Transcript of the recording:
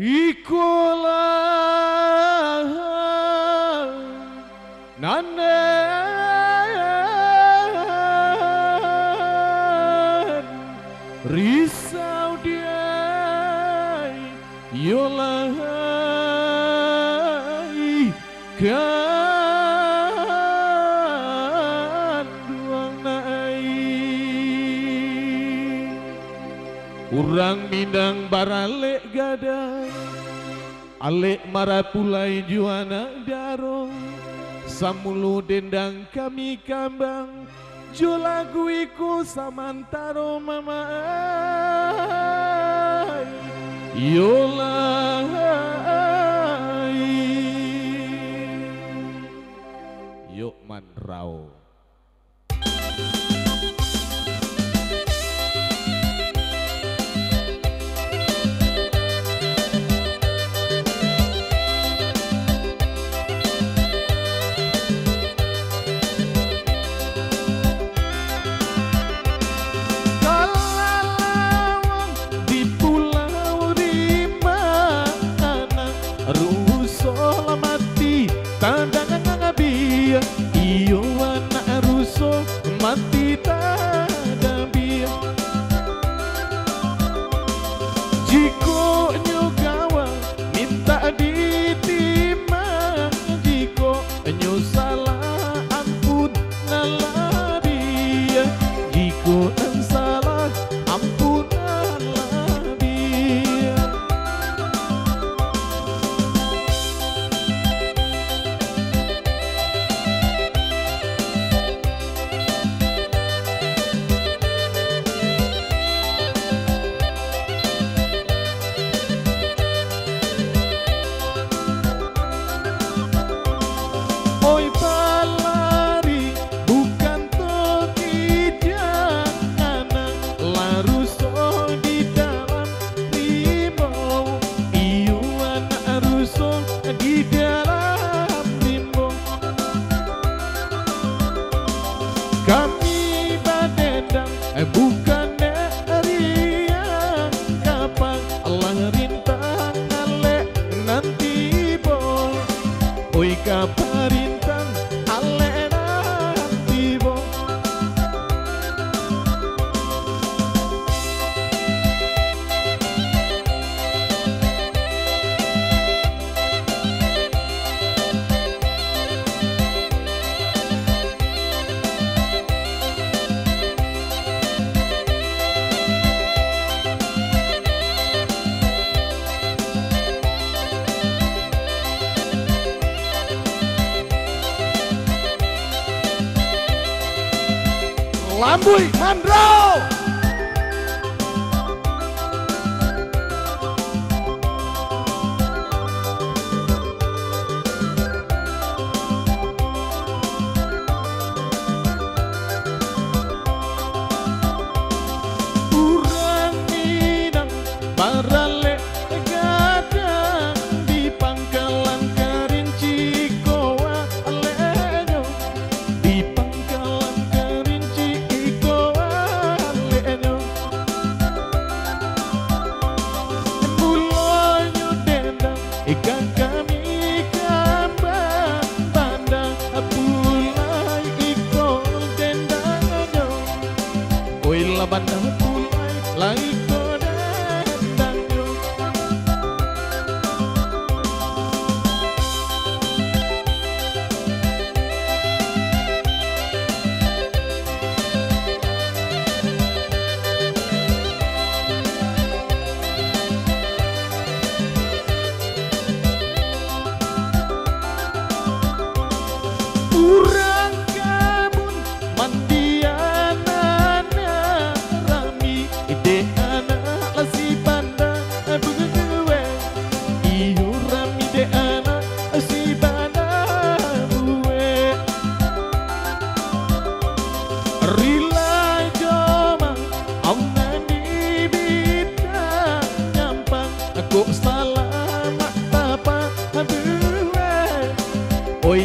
Ikulah nanen risau dia yolah kan duang nai urang mindang baralek gadai alek marapulai juana daro samulu dendang kami kambang jo lagu iku samantaro mama yolai yuk manrao. Tandang ngabia iyo anak ruso mati tadabia jiko nyugawa minta ditimang jiko nyusala ampun nalabia jiko salah ampun nalabia. Oi palari bukan toki jangan laruso di dalam rimbo iyo anak ruso di dalam rimbo kami badendang bukan dari yang kapan Allah rintang alek nanti bo oi kaparin Lambui Mandro. Urang minang barale gadang di pangkalan Kerinci koa lenyo di pangkalan Kerinci ikan kami kambang bandang pulai iko dendangnya oi labandang pulai lai iko dendangnya. Urang kabun mandianana rami ide anak lasi banda buwe iyo rami de anak lasi banda buwe rila joma amnan dibita nyampang aku salah mak tapa buwe oi